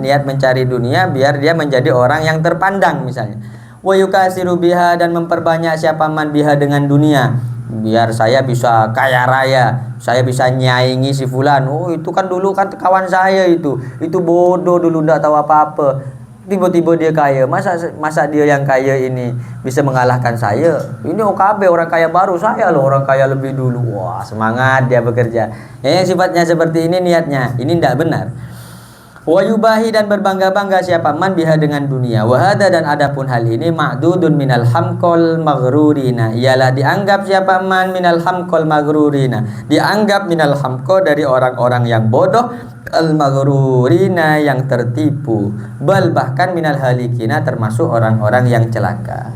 niat mencari dunia biar dia menjadi orang yang terpandang misalnya. Wa yukasiru biha, dan memperbanyak siapa man biha dengan dunia, biar saya bisa kaya raya, saya bisa nyaingi si fulan. Oh itu kan dulu kan kawan saya itu bodoh dulu ndak tahu apa-apa, tiba-tiba dia kaya. Masa dia yang kaya ini bisa mengalahkan saya? Ini OKB orang kaya baru, saya loh orang kaya lebih dulu. Wah semangat dia bekerja. Yang sifatnya seperti ini niatnya, ini ndak benar. Wa yubahi, dan berbangga-bangga siapa man biha dengan dunia. Wahada, dan adapun hal ini ma'dudun minal hamqal maghrurina, ialah dianggap siapa man minal hamqal maghrurina, dianggap minal hamqa dari orang-orang yang bodoh, al maghrurina yang tertipu, bal bahkan minal halikina termasuk orang-orang yang celaka.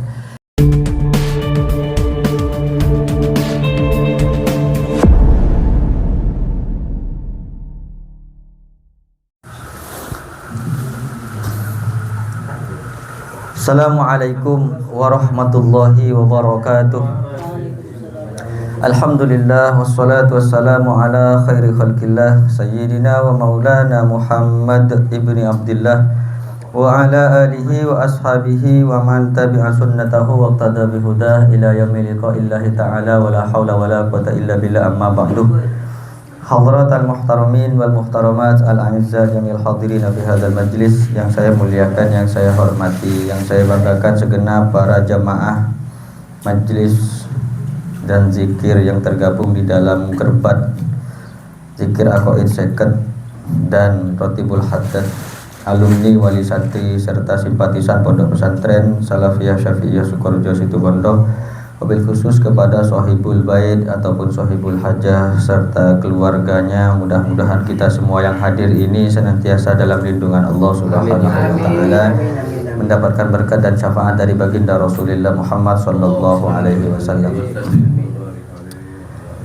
Assalamualaikum warahmatullahi wabarakatuh. Alhamdulillah wassalatu wassalamu ala khairi khalqillah sayyidina wa maulana Muhammad ibni Abdillah wa ala alihi wa ashabihi wa man tabi'a sunnatahu wa iqtada bihudah ila yaumil liqa'illahi ta'ala wa la hawla wa la quwwata illa billah, amma ba'du. Hadratal muhtaramin wal muhtaramat al-a'izzah jamil hadirin fi hadzal majlis, yang saya muliakan, yang saya hormati, yang saya banggakan segenap para jamaah majlis dan zikir yang tergabung di dalam kerbat zikir Aqaid Second dan Rotibul Haddad, alumni, wali santri serta simpatisan Pondok Pesantren Salafiyah Syafi'iyah Sukorejo Situbondo. Wabil khusus kepada Sohibul Bait ataupun Sohibul Hajah serta keluarganya, mudah-mudahan kita semua yang hadir ini senantiasa dalam lindungan Allah Subhanahu wa taala, mendapatkan berkat dan syafaat dari baginda Rasulullah Muhammad sallallahu alaihi wasallam.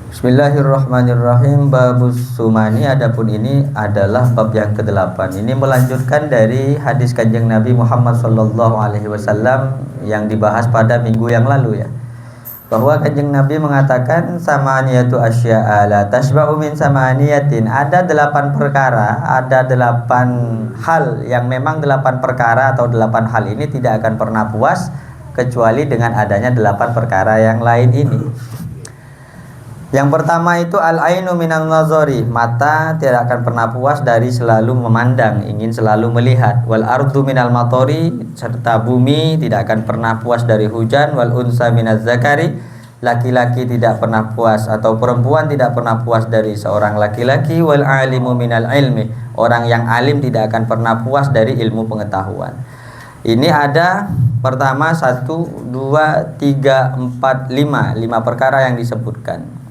Bismillahirrahmanirrahim. Babus sumani, adapun ini adalah bab yang ke-8. Ini melanjutkan dari hadis Kanjeng Nabi Muhammad sallallahu alaihi wasallam yang dibahas pada minggu yang lalu ya, bahwa Kanjeng Nabi mengatakan samaniyatu asya'a la tashba'u min samaniyatin, ada 8 perkara, ada 8 hal yang memang 8 perkara atau 8 hal ini tidak akan pernah puas kecuali dengan adanya 8 perkara yang lain ini. Yang pertama itu al-ainu minan nazari, mata tidak akan pernah puas dari selalu memandang, ingin selalu melihat. Wal ardu minal matori, serta bumi tidak akan pernah puas dari hujan. Wal unsa minaz zakari, laki-laki tidak pernah puas atau perempuan tidak pernah puas dari seorang laki-laki. Wal alimu minal ilmi, orang yang alim tidak akan pernah puas dari ilmu pengetahuan. Ini ada pertama 1, 2, 3, 4, 5 perkara yang disebutkan.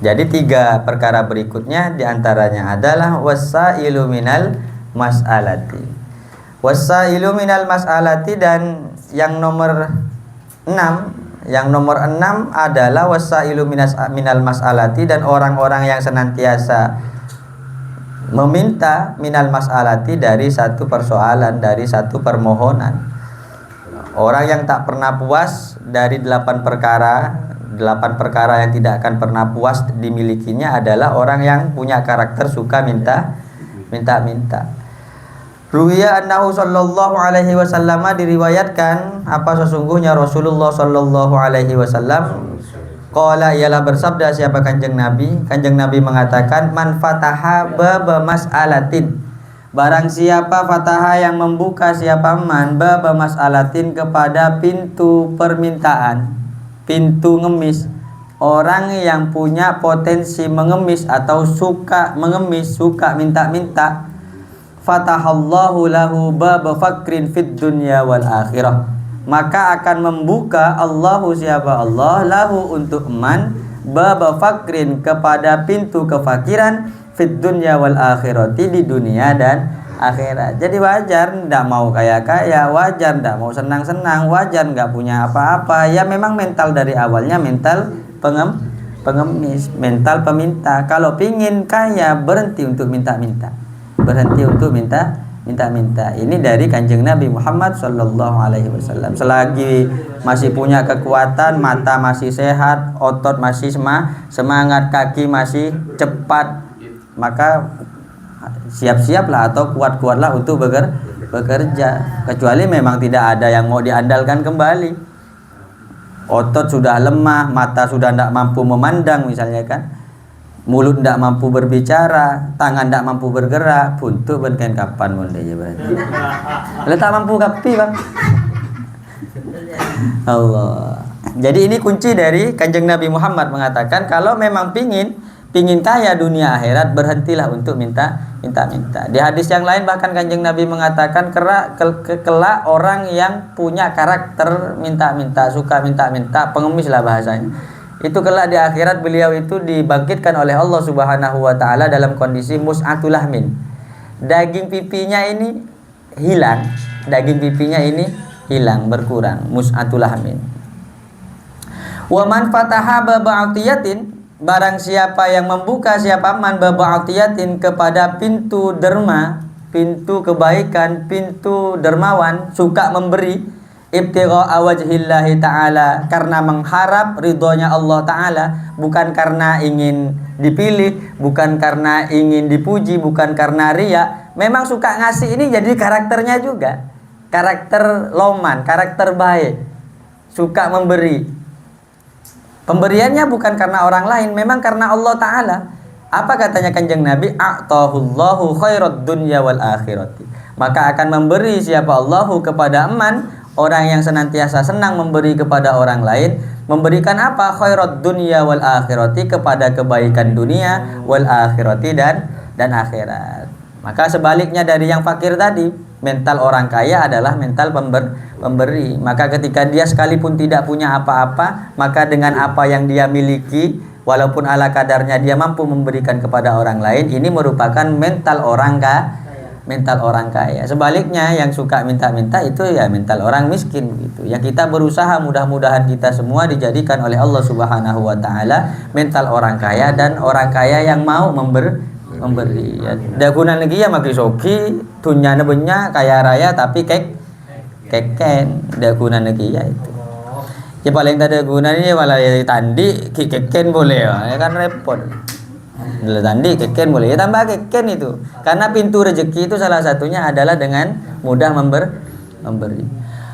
Jadi 3 perkara berikutnya diantaranya adalah wasailu minal mas'alati. Wasailu minal mas'alati, dan yang nomor 6 adalah wasailu minal mas'alati, dan orang-orang yang senantiasa meminta minal mas'alati dari satu persoalan, dari satu permohonan. Orang yang tak pernah puas dari 8 perkara yang tidak akan pernah puas dimilikinya adalah orang yang punya karakter suka minta. Ruwiya annahu sallallahu alaihi wasallam, diriwayatkan apa sesungguhnya Rasulullah sallallahu alaihi wasallam qala, ialah bersabda siapa Kanjeng Nabi mengatakan man fataha baba mas'alatin, barang siapa fataha yang membuka siapa man baba mas'alatin kepada pintu permintaan, pintu ngemis, orang yang punya potensi mengemis atau suka mengemis, suka minta-minta, fatahallahu lahu baba fakrin fid dunya wal akhirah, maka akan membuka Allahu siapa Allah lahu untuk man baba fakrin kepada pintu kefakiran fid dunya wal akhirati, di dunia dan akhirat. Jadi wajar ndak mau kaya-kaya, wajar ndak mau senang-senang, wajar nggak punya apa-apa. Ya memang mental dari awalnya mental pengemis, mental peminta. Kalau pingin kaya berhenti untuk minta-minta, Ini dari Kanjeng Nabi Muhammad sallallahu alaihi wasallam. Selagi masih punya kekuatan, mata masih sehat, otot masih semangat, kaki masih cepat, maka siap-siaplah atau kuat-kuatlah untuk bekerja. Kecuali memang tidak ada yang mau diandalkan kembali. Otot sudah lemah, mata sudah tidak mampu memandang misalnya kan. Mulut tidak mampu berbicara, tangan tidak mampu bergerak, buntu benken kapan mun dia berarti. Letak mampu kapi, Bang. Allah. Jadi ini kunci dari Kanjeng Nabi Muhammad mengatakan kalau memang pingin kaya dunia akhirat, berhentilah untuk minta. Di hadis yang lain bahkan Kanjeng Nabi mengatakan kelak orang yang punya karakter minta-minta, suka minta-minta, pengemis lah bahasanya. Itu kelak di akhirat beliau itu dibangkitkan oleh Allah Subhanahu wa taala dalam kondisi mus'atul lahmin. Daging pipinya ini hilang, berkurang, mus'atul lahmin. Wa man fataha baba atiyatin, barang siapa yang membuka, siapa man baba atiyatin, kepada pintu derma, pintu kebaikan, pintu dermawan, suka memberi, ibtigha wajhillahi ta'ala, karena mengharap ridhonya Allah ta'ala, bukan karena ingin dipilih, bukan karena ingin dipuji, bukan karena riya. Memang suka ngasih ini jadi karakternya juga, karakter loman, karakter baik, suka memberi. Pemberiannya bukan karena orang lain, memang karena Allah Ta'ala. Apa katanya Kanjeng Nabi? A'tahullahu khairad dunya wal akhirati. Maka akan memberi siapa Allahu kepada eman, orang yang senantiasa senang memberi kepada orang lain. Memberikan apa? Khairad dunya wal akhirati, kepada kebaikan dunia, wal akhirati, dan akhirat. Maka sebaliknya dari yang fakir tadi, mental orang kaya adalah mental pemberi. Maka ketika dia sekalipun tidak punya apa-apa, maka dengan apa yang dia miliki, walaupun ala kadarnya dia mampu memberikan kepada orang lain, ini merupakan mental orang kaya. Sebaliknya yang suka minta-minta itu ya mental orang miskin gitu. Yang kita berusaha, mudah-mudahan kita semua dijadikan oleh Allah Subhanahu wa taala mental orang kaya, dan orang kaya yang mau memberi ya. Dagunan lagi ya maki soki, tunyana benya kaya raya tapi keken dagunan lagi ya itu. Ya paling tak dagunan ini malah ya tandi keken boleh ya kan repot. Tandi keken boleh ya, tambah keken itu. Karena pintu rezeki itu salah satunya adalah dengan mudah memberi.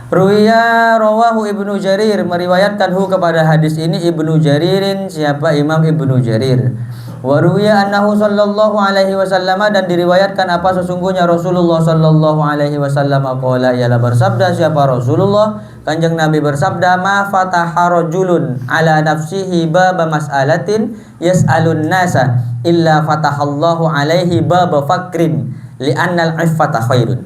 Ruwiya rawahu Ibnu Jarir, meriwayatkan kepada hadis ini Ibnu Jaririn, siapa Imam Ibnu Jarir. Wa ruwiya annahu sallallahu alaihi wasallam, dan diriwayatkan apa sesungguhnya Rasulullah sallallahu alaihi wasallam qala, ialah bersabda siapa Rasulullah, Kanjeng Nabi bersabda, ma fataha rajulun ala nafsihi baba mas'alatin yas'alun nasa illa fatahallahu alaihi baba fakrin li'annal iffata khairun.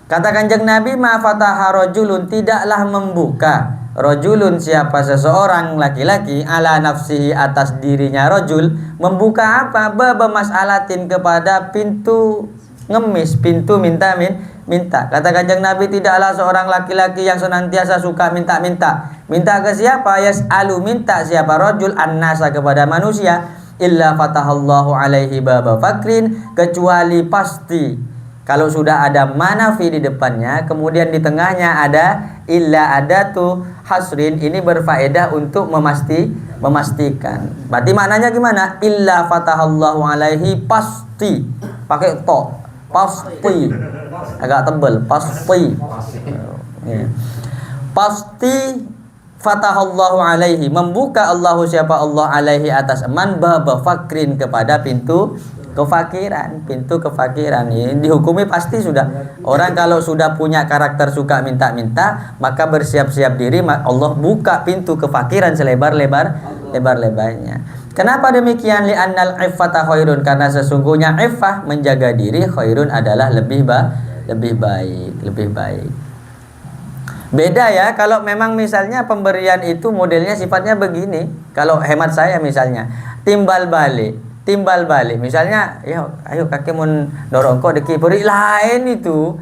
Kata Kanjeng Nabi, ma fataha rajulun, tidaklah membuka rajulun, siapa seseorang laki-laki, ala nafsihi, atas dirinya rajul, membuka apa? Baba mas'alatin, kepada pintu ngemis, pintu minta. Kata Kanjeng Nabi, tidaklah seorang laki-laki yang senantiasa suka minta. Minta ke siapa? Yas'alu, minta siapa? Rajul, an-nasa, kepada manusia, illa fatahallahu alaihi baba fakrin, kecuali pasti kalau sudah ada manafi di depannya, kemudian di tengahnya ada illa adatu hasrin, ini berfaedah untuk memastikan. Berarti maknanya gimana? Illa fatahallahu alaihi, pasti, pakai to, pasti, agak tebal, pasti, pasti fatahallahu alaihi, membuka Allahu siapa Allah alaihi atas man baba fakrin, kepada pintu kefakiran. Ini dihukumi pasti sudah. Orang kalau sudah punya karakter suka minta-minta, maka bersiap-siap diri Allah buka pintu kefakiran selebar-lebarnya. Kenapa demikian? Li'annal iffata khairun, karena sesungguhnya iffah, menjaga diri, khairun adalah lebih baik. Beda ya kalau memang misalnya pemberian itu modelnya sifatnya begini. Kalau hemat saya misalnya timbal balik misalnya, ya ayo kakek mau dorong kok deki beri lain itu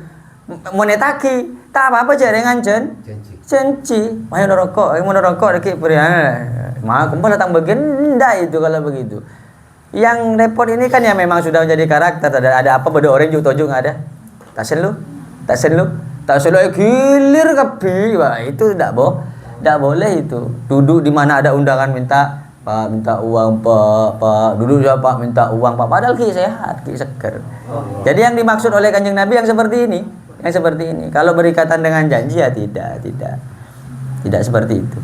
monetaki tak apa-apa jaringan janji ayo dorong kok deki beri mah kumpul datang bagian ndak itu. Kalau begitu yang repot ini kan ya memang sudah menjadi karakter. Ada apa beda orang juga tojo nggak ada tak selu gilir kapi, wah itu ndak boleh itu. Duduk di mana ada undangan minta Pak minta uang Pak dulu ya Pak minta uang Pak, padahal ki sehat, ki seger. Jadi yang dimaksud oleh Kanjeng Nabi yang seperti ini, kalau berikatan dengan janji ya tidak seperti itu.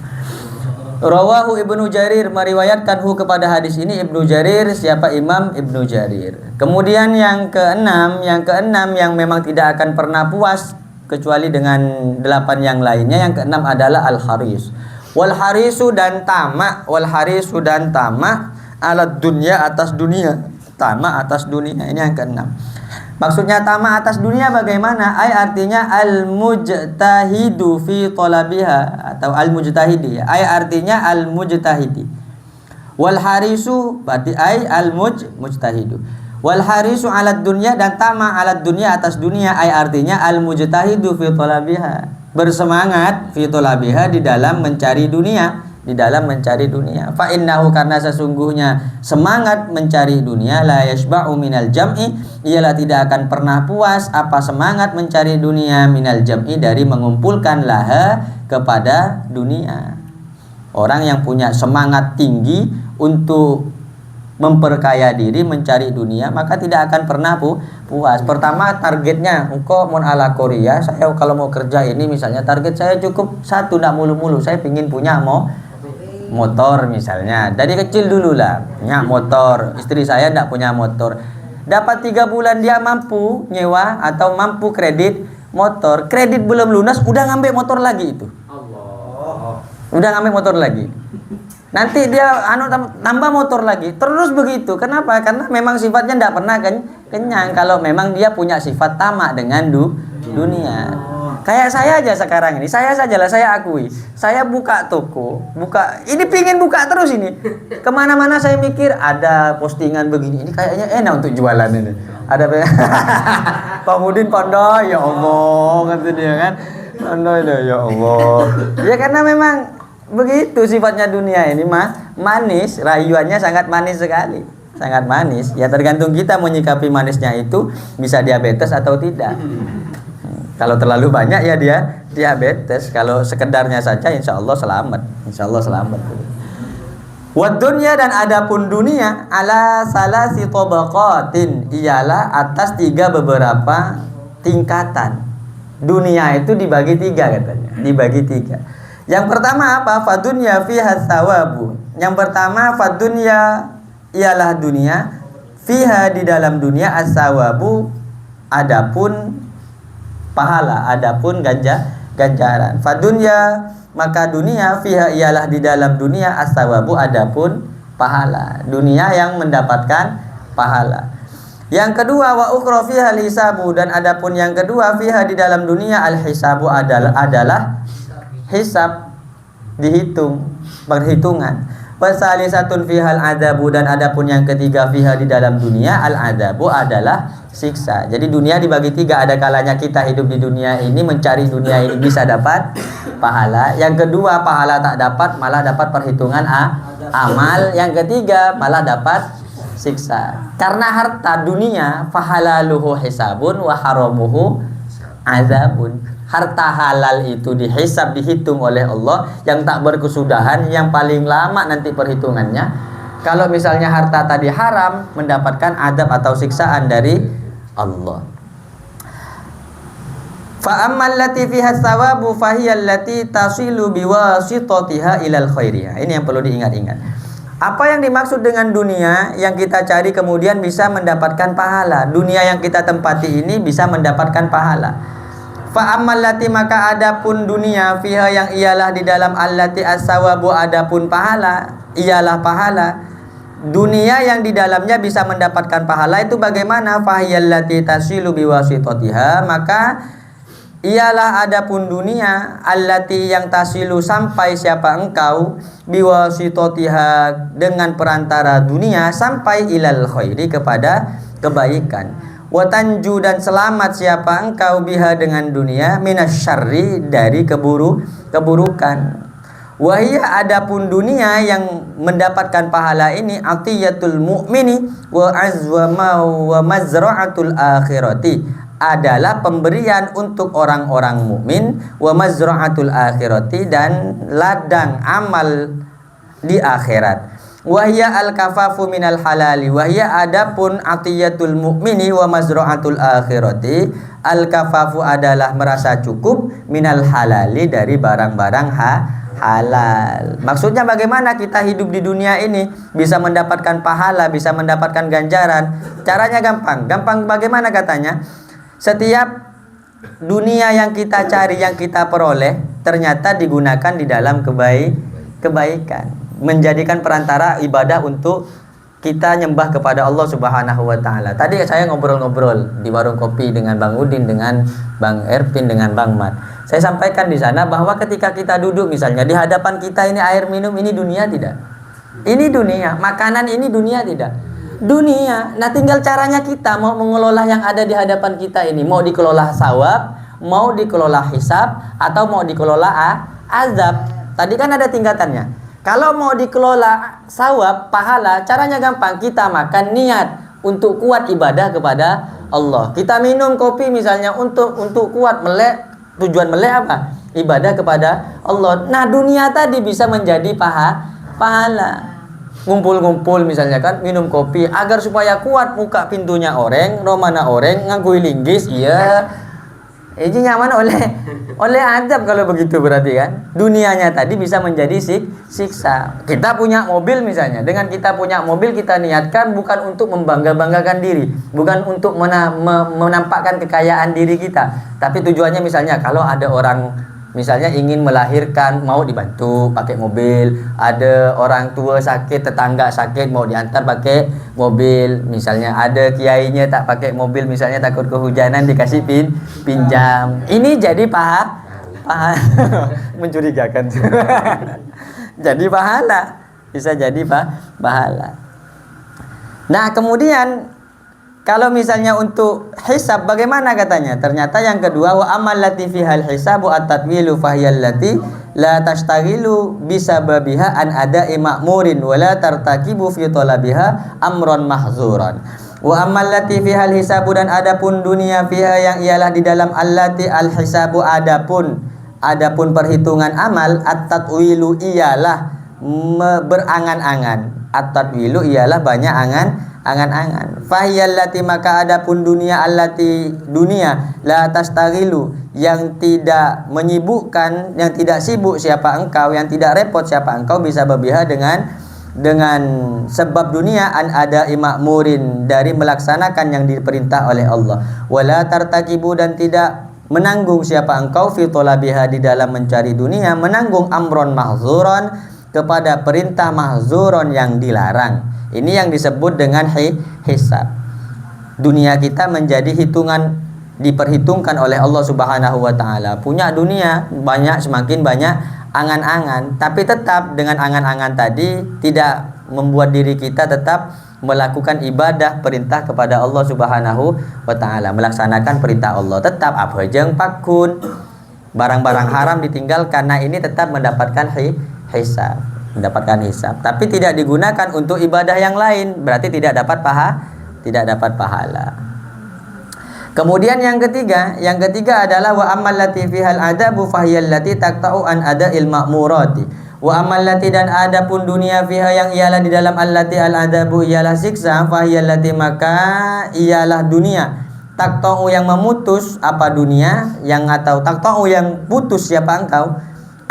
Rawahu Ibnu Jarir, meriwayatkanhu kepada hadis ini Ibnu Jarir. Siapa? Imam Ibnu Jarir. Kemudian yang keenam yang memang tidak akan pernah puas kecuali dengan 8 yang lainnya. Yang keenam adalah al-haris. Wal harisu dan tamak alat dunia, atas dunia. Tamak atas dunia, ini yang keenam. Maksudnya tamak atas dunia bagaimana? Artinya al-mujtahidu fi talabiha atau al-mujtahidi. Artinya al-mujtahidi. Wal harisu berarti al-mujtahidu. Wal harisu alat dunia dan tamak alat dunia atas dunia artinya al-mujtahidu fi talabiha. Bersemangat fi talabiha di dalam mencari dunia, fa innahu, karena sesungguhnya semangat mencari dunia, la yashba'u minal jam'i, ialah tidak akan pernah puas apa semangat mencari dunia, minal jam'i, dari mengumpulkan laha kepada dunia. Orang yang punya semangat tinggi untuk memperkaya diri mencari dunia, maka tidak akan pernah puas. Pertama targetnya, engkau mau ala Korea, saya kalau mau kerja ini misalnya target saya cukup satu, tidak mulu-mulu, saya ingin punya motor misalnya. Dari kecil dulu lah, punya motor. Istri saya tidak punya motor. Dapat 3 bulan dia mampu nyewa atau mampu kredit motor. Kredit belum lunas udah ngambil motor lagi itu. Udah ngambil motor lagi. Nanti dia tambah motor lagi. Terus begitu. Kenapa? Karena memang sifatnya tidak pernah kenyang. Kalau memang dia punya sifat tamak dengan dunia. Kayak saya aja sekarang ini, saya akui, saya buka toko, ini pingin buka terus ini. Kemana-mana saya mikir ada postingan begini, ini kayaknya enak untuk jualan ini. Ada Pak Mudin Pondo, ya Allah, kata dia kan, Pondo itu, ya Allah. Ya karena memang begitu sifatnya dunia ini manis, rayuannya sangat manis sekali, sangat manis. Ya tergantung kita menyikapi manisnya itu, bisa diabetes atau tidak. Kalau terlalu banyak ya dia diabetes. Kalau sekedarnya saja insya Allah selamat. Wad dunya, dan adapun dunia, ala salasi tabaqatin, ialah atas 3 beberapa tingkatan. Dunia itu dibagi 3 katanya. Dibagi 3. Yang pertama apa? Fadunya fiha thawabu. Yang pertama fadunya ialah dunia, fiha di dalam dunia, as-sawabu adapun pahala, adapun ganjaran. Fadunya, maka dunia, fiha ialah di dalam dunia, as-sawabu adapun pahala. Dunia yang mendapatkan pahala. Yang kedua wa ukhra fiha al-hisabu, dan adapun yang kedua fiha di dalam dunia, al-hisabu adalah hisab, dihitung, perhitungan. Wasalisatun fihal adabu, dan adapun yang ketiga fiha di dalam dunia, al-adabu adalah siksa. Jadi dunia dibagi 3. Ada kalanya kita hidup di dunia ini, mencari dunia ini bisa dapat pahala. Yang kedua pahala tak dapat, malah dapat perhitungan amal. Yang ketiga malah dapat siksa. Karena harta dunia fahalaluhu hisabun wa haramuhu azabun. Harta halal itu dihisab, dihitung oleh Allah, yang tak berkesudahan, yang paling lama nanti perhitungannya. Kalau misalnya harta tadi haram, mendapatkan adab atau siksaan dari Allah. Fa ammal lati fiha tsawabu fa hiya allati tasilu biwasitatiha ilal khairiyah. Ini yang perlu diingat-ingat. Apa yang dimaksud dengan dunia yang kita cari kemudian bisa mendapatkan pahala? Dunia yang kita tempati ini bisa mendapatkan pahala. Fa ammal lati, maka adapun dunia, fiha yang ialah di dalam allati as-sawabu adapun pahala, ialah pahala. Dunia yang di dalamnya bisa mendapatkan pahala itu bagaimana? Fahiyallati tasilu biwasitatiha, maka ialah adapun dunia allati yang tasilu sampai siapa engkau, biwasitatiha dengan perantara dunia sampai ilal khairi kepada kebaikan. Watanju, dan selamat siapa engkau biha dengan dunia, minasyarri dari keburukan. Wahia, adapun dunia yang mendapatkan pahala ini, atiyatul mu'mini wa azwama wa mazra'atul akhirati, adalah pemberian untuk orang-orang mukmin, wa mazra'atul akhirati, dan ladang amal di akhirat. Wahya al-kafafu minal halali. Wahya adapun atiyatul mu'mini wa mazra'atul akhirati. Al-kafafu adalah merasa cukup minal halali dari barang-barang halal. Maksudnya bagaimana kita hidup di dunia ini bisa mendapatkan pahala, bisa mendapatkan ganjaran. Caranya gampang. Gampang bagaimana katanya? Setiap dunia yang kita cari, yang kita peroleh, ternyata digunakan di dalam kebaikan. Menjadikan perantara ibadah untuk kita nyembah kepada Allah Subhanahu wa taala. Tadi saya ngobrol-ngobrol di warung kopi dengan Bang Udin, dengan Bang Erpin, dengan Bang Mat. Saya sampaikan di sana bahwa ketika kita duduk misalnya di hadapan kita ini air minum, ini dunia tidak? Ini dunia, makanan ini dunia tidak? Dunia. Nah, tinggal caranya kita mau mengelola yang ada di hadapan kita ini. Mau dikelola sawab, mau dikelola hisab, atau mau dikelola azab. Tadi kan ada tingkatannya. Kalau mau dikelola sawab, pahala, caranya gampang. Kita makan niat untuk kuat ibadah kepada Allah. Kita minum kopi misalnya untuk kuat melek. Tujuan melek apa? Ibadah kepada Allah. Nah, dunia tadi bisa menjadi pahala. Ngumpul-ngumpul misalnya kan, minum kopi agar supaya kuat muka pintunya orang, romana orang, ngangkui linggis, iya. Ini nyaman oleh azab kalau begitu berarti kan. Dunianya tadi bisa menjadi siksa. Kita punya mobil misalnya. Dengan kita punya mobil kita niatkan bukan untuk membangga-banggakan diri, bukan untuk menampakkan kekayaan diri kita. Tapi tujuannya misalnya kalau ada orang misalnya ingin melahirkan, mau dibantu pakai mobil. Ada orang tua sakit, tetangga sakit, mau diantar pakai mobil. Misalnya ada kiainya tak pakai mobil, misalnya takut kehujanan, dikasih pinjam. Ini jadi pahala. Mencurigakan. Jadi pahala. Bisa jadi pahala. Nah, kemudian kalau misalnya untuk hisab bagaimana katanya? Ternyata yang kedua, wa amal lati fihal hisabu at-tatwilu fahiyal lati la tashtaghilu bisababiha an ada'i ma'murin wa la tartakibu fi talabiha amron mahzuran. Wa amal lati fihal hisabu, dan adapun dunia fiha yang ialah di dalam allati al-hisabu, adapun perhitungan amal, at-tatwilu ialah berangan-angan. At-tatwilu ialah banyak angan-angan. Fahiyal lati, maka adapun dunia, allati dunia, la tastaghilu, yang tidak menyibukkan, yang tidak sibuk siapa engkau, yang tidak repot siapa engkau, bisa babiha dengan sebab dunia, an ada imakmurin, dari melaksanakan yang diperintah oleh Allah. Wala tartakibu, dan tidak menanggung siapa engkau, fi talabiha, di dalam mencari dunia, menanggung amron mahzuron, kepada perintah mahzuron yang dilarang. Ini yang disebut dengan hisab. Dunia kita menjadi diperhitungkan oleh Allah Subhanahu wa taala. Punya dunia banyak, semakin banyak angan-angan, tapi tetap dengan angan-angan tadi tidak membuat diri kita tetap melakukan ibadah perintah kepada Allah Subhanahu wa taala, melaksanakan perintah Allah. Tetap abhajeng pakun, barang-barang haram ditinggal, karena ini tetap mendapatkan hisab. Tapi tidak digunakan untuk ibadah yang lain, berarti tidak dapat pahala. Kemudian yang ketiga adalah wa ammal lati fihal adabu fahiyal lati taqta'u an ada'il ma'murati. Wa ammal lati, dan adapun dunia fiha yang ialah di dalam allati al adabu ialah siksa, fahiyal lati, maka ialah dunia, taqta'u yang memutus apa dunia, yang atau taqta'u yang putus siapa engkau,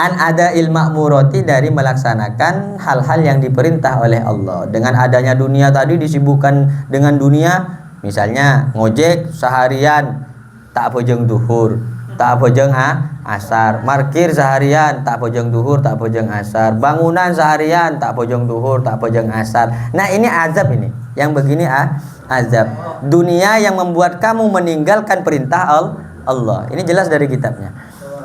an ada ilma'murati, dari melaksanakan hal-hal yang diperintah oleh Allah. Dengan adanya dunia tadi disibukkan dengan dunia, misalnya ngojek seharian tak bojeng duhur, tak bojeng asar, markir seharian tak bojeng duhur, tak bojeng asar, bangunan seharian tak bojeng duhur, tak bojeng asar. Nah, ini azab, ini yang begini azab. Dunia yang membuat kamu meninggalkan perintah Allah. Ini jelas dari kitabnya.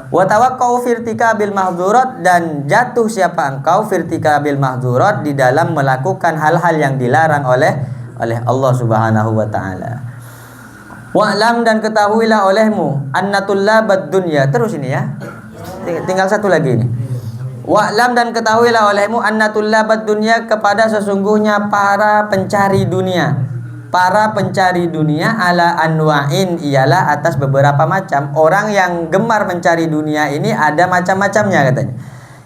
Wa tawaqqa'u firtikabil mahzurat, dan jatuh siapa engkau firtikabil mahzurat, di dalam melakukan hal-hal yang dilarang oleh Allah Subhanahu wa taala. Wa'lam, dan ketahuilah olehmu, annatullabad dunya. Terus ini ya. Tinggal satu lagi ini. Wa'lam, dan ketahuilah olehmu, annatullabad dunya, kepada sesungguhnya para pencari dunia. Para pencari dunia ala anwa'in, ialah atas beberapa macam. Orang yang gemar mencari dunia ini ada macam-macamnya katanya.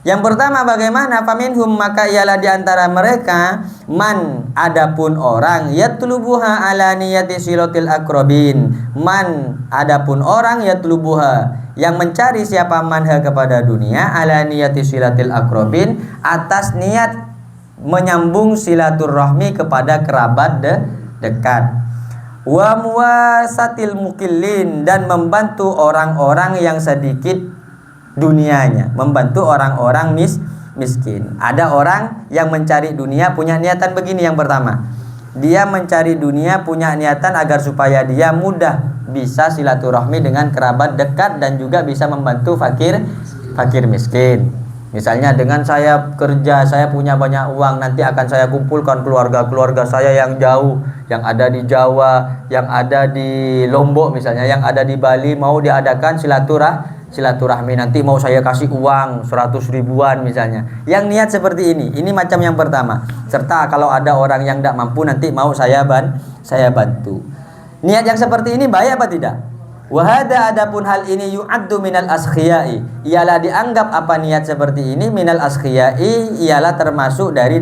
Yang pertama bagaimana? Faminhum, maka ialah di antara mereka man, adapun orang yatlubuha ala niyati silatil aqrabin. Man, adapun orang yatlubuha yang mencari siapa manha kepada dunia ala niyati silatil aqrabin, atas niat menyambung silaturahmi kepada kerabat dekat. Wa muwasatil mukillin, dan membantu orang-orang yang sedikit dunianya, membantu orang-orang miskin. Ada orang yang mencari dunia punya niatan begini. Yang pertama, dia mencari dunia punya niatan agar supaya dia mudah bisa silaturahmi dengan kerabat dekat dan juga bisa membantu fakir miskin. Misalnya dengan saya kerja, saya punya banyak uang, nanti akan saya kumpulkan keluarga saya yang jauh, yang ada di Jawa, yang ada di Lombok misalnya, yang ada di Bali, mau diadakan silaturahmi, nanti mau saya kasih uang 100 ribuan misalnya. Yang niat seperti ini macam yang pertama. Serta kalau ada orang yang tidak mampu, nanti mau saya bantu. Niat yang seperti ini baik apa tidak? Wahada, adapun hal ini yu'addu minal askhiyai, ialah dianggap apa niat seperti ini minal askhiyai, ialah termasuk dari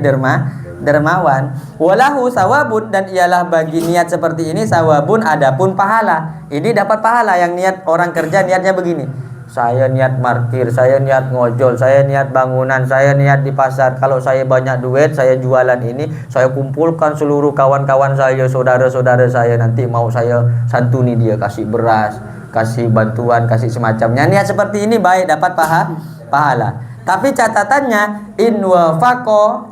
dermawan. Walahu sawabun, dan ialah bagi niat seperti ini sawabun, adapun pahala. Ini dapat pahala. Yang niat orang kerja niatnya begini, saya niat markir, saya niat ngojol, saya niat bangunan, saya niat di pasar. Kalau saya banyak duit, saya jualan ini, saya kumpulkan seluruh kawan-kawan saya, saudara-saudara saya, nanti mau saya santuni dia, kasih beras, kasih bantuan, kasih semacamnya. Niat seperti ini baik, dapat pahala. Tapi catatannya in wafaqo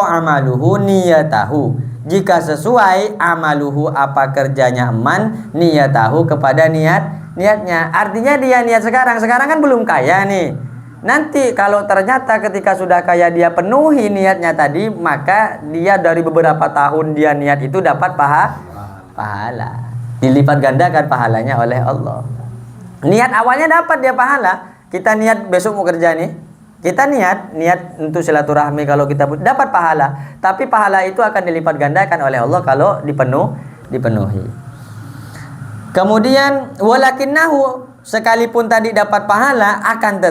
amaluhu niyatahu, jika sesuai amaluhu apa kerjanya man niyatahu kepada niatnya. Artinya dia niat sekarang kan belum kaya nih. Nanti kalau ternyata ketika sudah kaya dia penuhi niatnya tadi, maka dia dari beberapa tahun dia niat itu dapat pahala. Dilipat gandakan pahalanya oleh Allah. Niat awalnya dapat dia pahala. Kita niat besok mau kerja nih, kita niat untuk silaturahmi, kalau kita dapat pahala. Tapi pahala itu akan dilipat gandakan oleh Allah kalau dipenuhi. Kemudian walakinnahu, sekalipun tadi dapat pahala, akan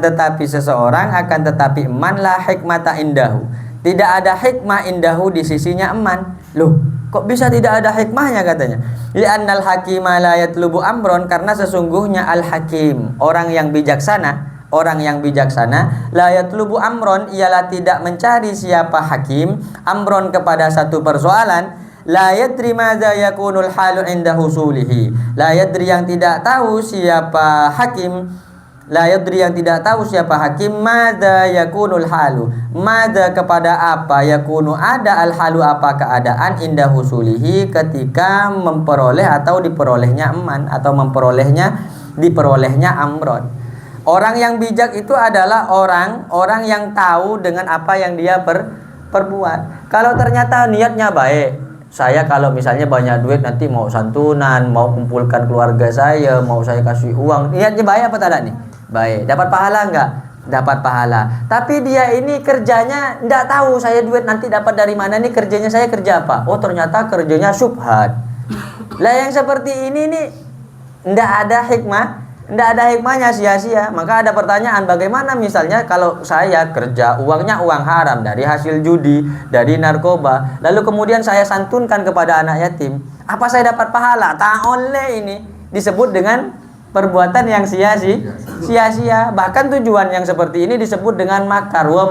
tetapi seseorang, akan tetapi man la hikmata indahu, tidak ada hikmah indahu di sisinya eman. Loh, kok bisa tidak ada hikmahnya katanya? Li'annal hakima la yatlubu amron, karena sesungguhnya al-hakim, orang yang bijaksana, la yatlubu amron, ialah tidak mencari siapa hakim, amron kepada satu persoalan, la yadri madza yakunul halu inda husulihi, la yadri yang tidak tahu siapa hakim, madza yakunul halu, madza kepada apa, yakunu ada al halu apa keadaan, inda husulihi ketika memperoleh atau diperolehnya eman, atau diperolehnya amron. Orang yang bijak itu adalah orang yang tahu dengan apa yang dia perbuat. Kalau ternyata niatnya baik, saya kalau misalnya banyak duit nanti mau santunan, mau kumpulkan keluarga saya, mau saya kasih uang, niatnya baik apa tidak nih? Baik. Dapat pahala enggak? Dapat pahala. Tapi dia ini kerjanya enggak tahu saya duit nanti dapat dari mana nih, kerjanya saya kerja apa? Oh, ternyata kerjanya syubhat. Lah yang seperti ini nih enggak ada hikmahnya, sia-sia. Maka ada pertanyaan, bagaimana misalnya kalau saya kerja uangnya uang haram dari hasil judi, dari narkoba, lalu kemudian saya santunkan kepada anak yatim, apa saya dapat pahala? Tak oleh. Ini disebut dengan perbuatan yang sia-sia. Bahkan tujuan yang seperti ini disebut dengan makar, wa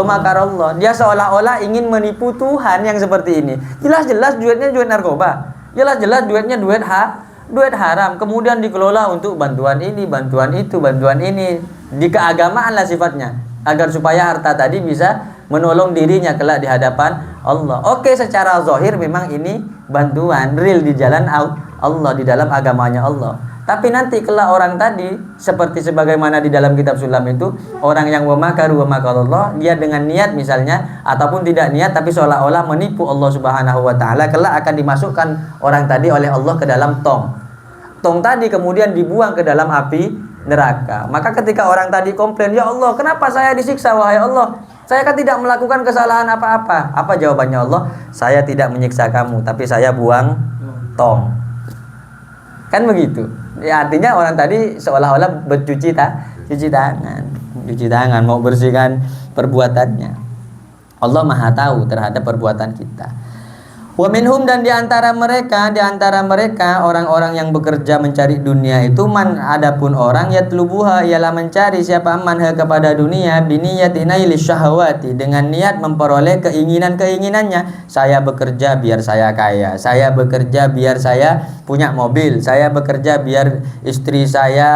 makarallah. Dia seolah-olah ingin menipu Tuhan yang seperti ini. Jelas-jelas duitnya duit narkoba, jelas-jelas duitnya duit haram, kemudian dikelola untuk bantuan ini, bantuan itu, bantuan ini. Di keagamaan lah sifatnya, agar supaya harta tadi bisa menolong dirinya kelak di hadapan Allah. Oke, secara zahir memang ini bantuan real di jalan Allah, di dalam agamanya Allah. Tapi nanti kelak orang tadi, seperti sebagaimana di dalam kitab Sulam itu, orang yang wa makarallah, dia dengan niat misalnya, ataupun tidak niat tapi seolah-olah menipu Allah Subhanahu wa taala, kelak akan dimasukkan orang tadi oleh Allah ke dalam tong tadi, kemudian dibuang ke dalam api neraka. Maka ketika orang tadi komplain, ya Allah, kenapa saya disiksa wahai Allah? Saya kan tidak melakukan kesalahan apa-apa. Apa jawabannya Allah? Saya tidak menyiksa kamu, tapi saya buang tong. Kan begitu. Ya, artinya orang tadi seolah-olah bercuci Cuci tangan. Cuci tangan, mau bersihkan perbuatannya. Allah Maha tahu terhadap perbuatan kita. Wa minhum, dan di antara mereka orang-orang yang bekerja mencari dunia itu man, adapun orang yatlubuha, ialah mencari siapa manha kepada dunia biniyatina syahwati, dengan niat memperoleh keinginannya. Saya bekerja biar saya kaya, saya bekerja biar saya punya mobil, saya bekerja biar istri saya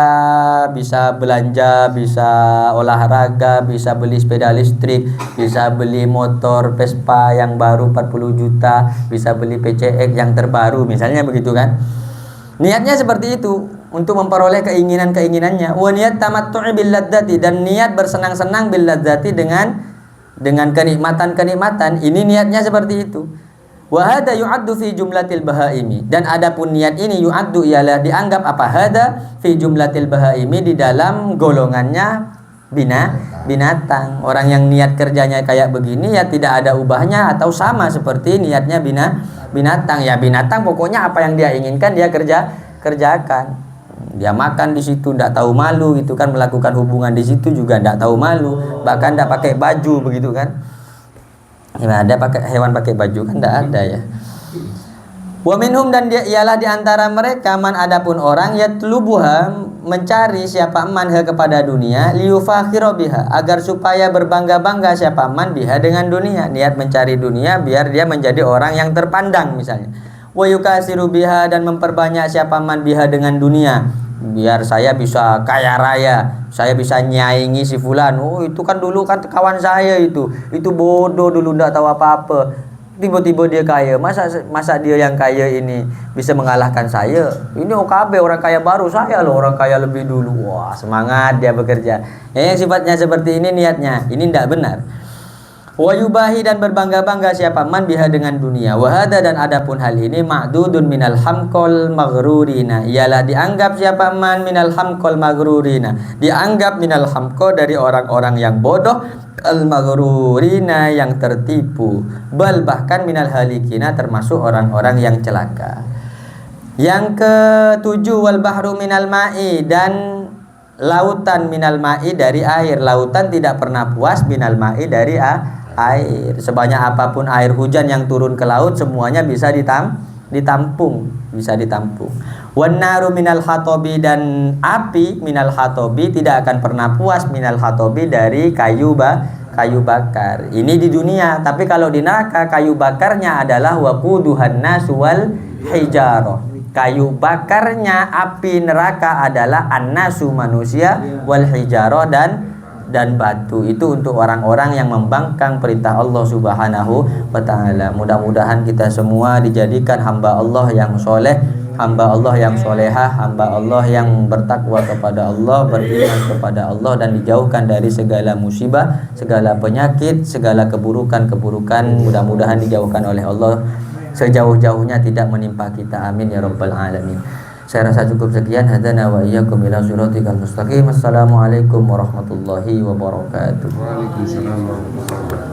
bisa belanja, bisa olahraga, bisa beli sepeda listrik, bisa beli motor Vespa yang baru 40 juta, bisa beli PCX yang terbaru, misalnya begitu kan. Niatnya seperti itu, untuk memperoleh keinginannya. Wa niat tamattu'i bil ladzati, dan niat bersenang-senang bil ladzati dengan kenikmatan. Ini niatnya seperti itu. Wa hada yu'addu fi jumlatil bahaimi, dan adapun niat ini yu'addu, ialah dianggap apa, hada fi jumlatil bahaimi, di dalam golongannya binatang. Orang yang niat kerjanya kayak begini ya tidak ada ubahnya atau sama seperti niatnya binatang. Ya binatang pokoknya apa yang dia inginkan dia kerjakan. Dia makan di situ tidak tahu malu gitu kan, melakukan hubungan di situ juga tidak tahu malu, bahkan tidak pakai baju begitu kan. Ya, ada pakai hewan pakai baju kan tidak ada ya. Wa minhum, dan dia ialah di antara mereka man, adapun orang yatlubuha, mencari siapa manha kepada dunia, liyufakhira biha, agar supaya berbangga-bangga siapa man biha dengan dunia. Niat mencari dunia biar dia menjadi orang yang terpandang misalnya. Wa yukasiru biha, dan memperbanyak siapa man biha dengan dunia, biar saya bisa kaya raya, saya bisa nyaingi si fulan. Oh itu kan dulu kan kawan saya itu bodoh dulu tidak tahu apa-apa, tiba-tiba dia kaya. Masa dia yang kaya ini bisa mengalahkan saya? Ini OKB orang kaya baru, saya loh orang kaya lebih dulu. Wah semangat dia bekerja. Yang sifatnya seperti ini niatnya, ini tidak benar. Wa yubahi, dan berbangga-bangga siapa man biha dengan dunia. Wa hada, dan adapun hal ini ma'dudun minal hamqal maghrurina, ialah dianggap siapa man minal hamqal maghrurina, dianggap minal hamqa, dari orang-orang yang bodoh, al maghrurina, yang tertipu, bal bahkan minal halikina, termasuk orang-orang yang celaka. Yang ketujuh, wal bahru minal ma'i, dan lautan minal ma'i, dari air. Lautan tidak pernah puas minal ma'i, dari air. Sebanyak apapun air hujan yang turun ke laut, semuanya bisa ditampung. Wan naru minal hatobi, dan api minal hatobi tidak akan pernah puas minal hatobi, dari kayu bakar. Ini di dunia, tapi kalau di neraka kayu bakarnya adalah waquduhan nasu wal hijarah. Kayu bakarnya api neraka adalah annasu, manusia, wal hijarah, dan batu. Itu untuk orang-orang yang membangkang perintah Allah Subhanahu wa ta'ala. Mudah-mudahan kita semua dijadikan hamba Allah yang soleh, hamba Allah yang solehah, hamba Allah yang bertakwa kepada Allah, beriman kepada Allah, dan dijauhkan dari segala musibah, segala penyakit, segala keburukan. Mudah-mudahan dijauhkan oleh Allah sejauh-jauhnya, tidak menimpa kita. Amin ya rabbal alamin. Saya rasa cukup sekian. Hadana wa iyyakum ila siratikal mustaqim. Assalamualaikum warahmatullahi wabarakatuh. Waalaikumsalam warahmatullahi wabarakatuh.